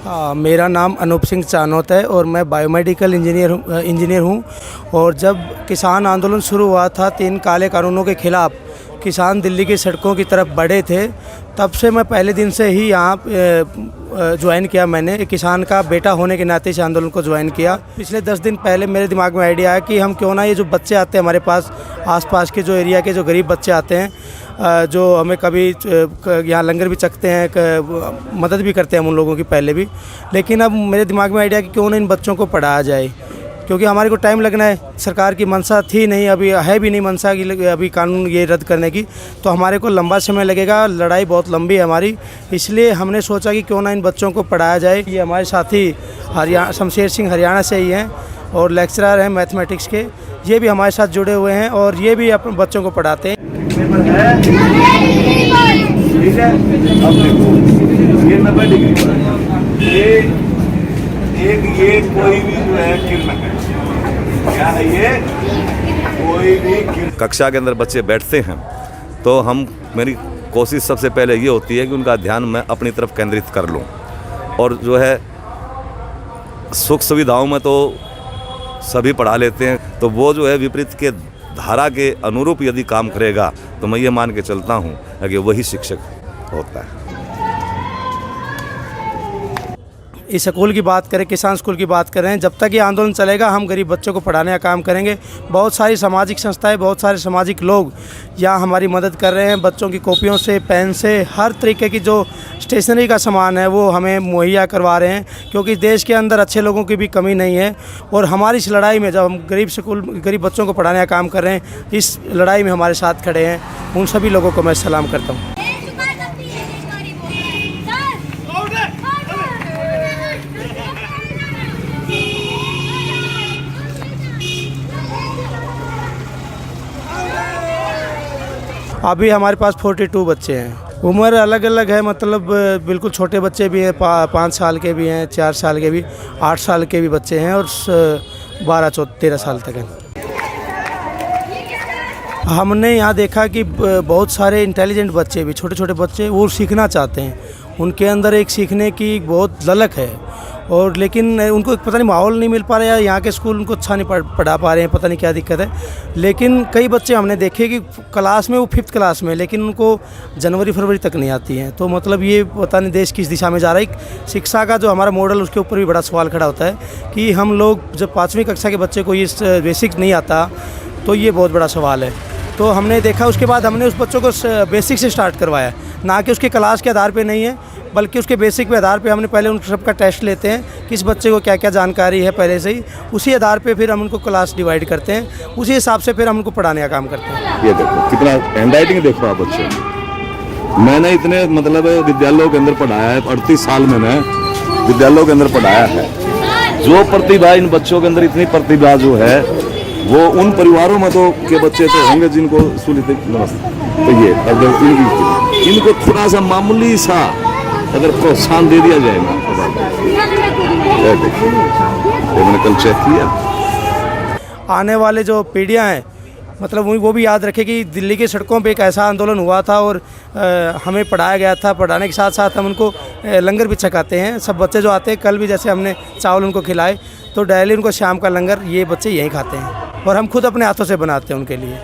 मेरा नाम अनूप सिंह चानोत है और मैं बायोमेडिकल इंजीनियर हूँ। और जब किसान आंदोलन शुरू हुआ था 3 काले कानूनों के ख़िलाफ़, किसान दिल्ली की सड़कों की तरफ बढ़े थे, तब से मैं पहले दिन से ही यहाँ ज्वाइन किया। मैंने एक किसान का बेटा होने के नाते इस आंदोलन को ज्वाइन किया। पिछले 10 दिन पहले मेरे दिमाग में आइडिया आया कि हम क्यों ना ये जो बच्चे आते हैं हमारे पास, आसपास के जो एरिया के जो गरीब बच्चे आते हैं, जो हमें कभी यहाँ लंगर भी चखते हैं, मदद भी करते हैं हम उन लोगों की पहले भी, लेकिन अब मेरे दिमाग में आइडिया कि क्यों ना इन बच्चों को पढ़ाया जाए, क्योंकि हमारे को टाइम लगना है। सरकार की मंशा थी नहीं, अभी है भी नहीं मंशा की अभी कानून ये रद्द करने की, तो हमारे को लंबा समय लगेगा, लड़ाई बहुत लंबी है हमारी। इसलिए हमने सोचा कि क्यों ना इन बच्चों को पढ़ाया जाए। ये हमारे साथी शमशेर सिंह हरियाणा से ही हैं और लेक्चरर हैं मैथमेटिक्स के, ये भी हमारे साथ जुड़े हुए हैं और ये भी अपने बच्चों को पढ़ाते हैं। ठीक है, अब देखो ये 90 डिग्री पर ये कोई भी जो है किरण है, क्या है ये, कोई भी किरण। कक्षा के अंदर बच्चे बैठते हैं तो मेरी कोशिश सबसे पहले ये होती है कि उनका ध्यान मैं अपनी तरफ केंद्रित कर लूं, और जो है सुख सुविधाओं में तो सभी पढ़ा लेते हैं, तो वो जो है विपरीत के धारा के अनुरूप यदि काम करेगा तो मैं ये मान के चलता हूँ कि वही शिक्षक होता है। इस स्कूल की बात करें, किसान स्कूल की बात करें, जब तक ये आंदोलन चलेगा हम गरीब बच्चों को पढ़ाने का काम करेंगे। बहुत सारी सामाजिक संस्थाएं, बहुत सारे सामाजिक लोग यहाँ हमारी मदद कर रहे हैं। बच्चों की कॉपियों से, पेन से, हर तरीके की जो स्टेशनरी का सामान है वो हमें मुहैया करवा रहे हैं, क्योंकि देश के अंदर अच्छे लोगों की भी कमी नहीं है। और हमारी इस लड़ाई में, जब हम गरीब बच्चों को पढ़ाने का काम कर रहे हैं, इस लड़ाई में हमारे साथ खड़े हैं, उन सभी लोगों को मैं सलाम करता हूँ। अभी हमारे पास 42 बच्चे हैं। उम्र अलग अलग है, मतलब बिल्कुल छोटे बच्चे भी हैं, 5 साल के भी हैं, 4 साल के भी, 8 साल के भी बच्चे हैं और 12-13 साल तक हैं। हमने यहाँ देखा कि बहुत सारे इंटेलिजेंट बच्चे भी, छोटे छोटे बच्चे, वो सीखना चाहते हैं, उनके अंदर एक सीखने की बहुत ललक है, और लेकिन उनको पता नहीं माहौल नहीं मिल पा रहा है, यहाँ के स्कूल उनको अच्छा नहीं पढ़ा पा रहे हैं, पता नहीं क्या दिक्कत है। लेकिन कई बच्चे हमने देखे कि क्लास में, वो 5th क्लास में, लेकिन उनको जनवरी-फरवरी तक नहीं आती हैं। तो मतलब ये पता नहीं देश किस दिशा में जा रहा है। शिक्षा का जो हमारा मॉडल, उसके ऊपर भी बड़ा सवाल खड़ा होता है कि हम लोग जब 5वीं कक्षा के बच्चे को ये बेसिक नहीं आता, तो ये बहुत बड़ा सवाल है। तो हमने देखा, उसके बाद हमने उस बच्चों को बेसिक से स्टार्ट करवाया, ना कि उसके क्लास के आधार पे नहीं है, बल्कि उसके बेसिक पे आधार पे हमने पहले उन सबका टेस्ट लेते हैं, किस बच्चे को क्या क्या जानकारी है पहले से ही, उसी आधार पे फिर हम उनको क्लास डिवाइड करते हैं, उसी हिसाब से फिर हम उनको पढ़ाने का काम करते हैं। ये देखो कितना हैंडराइटिंग देखो आप बच्चे, मैंने इतने मतलब विद्यालयों के अंदर पढ़ाया है, 38 साल मैंने विद्यालयों के अंदर पढ़ाया है। जो प्रतिभा इन बच्चों के अंदर, इतनी प्रतिभा जो है, वो उन परिवारों में तो के बच्चे तो होंगे जिनको तो ये इनको थोड़ा सा मामूली सा अगर प्रोत्साहन दे दिया जाए ना, तो मैंने कल चेक किया। आने वाले जो पीढ़ियाँ हैं, मतलब वो भी याद रखे कि दिल्ली की सड़कों पे एक ऐसा आंदोलन हुआ था और हमें पढ़ाया गया था। पढ़ाने के साथ साथ हम उनको लंगर भी छकाते हैं। सब बच्चे जो आते हैं, कल भी जैसे हमने चावल उनको खिलाए, तो डेली उनको शाम का लंगर ये बच्चे यहीं खाते हैं, और हम खुद अपने हाथों से बनाते हैं उनके लिए।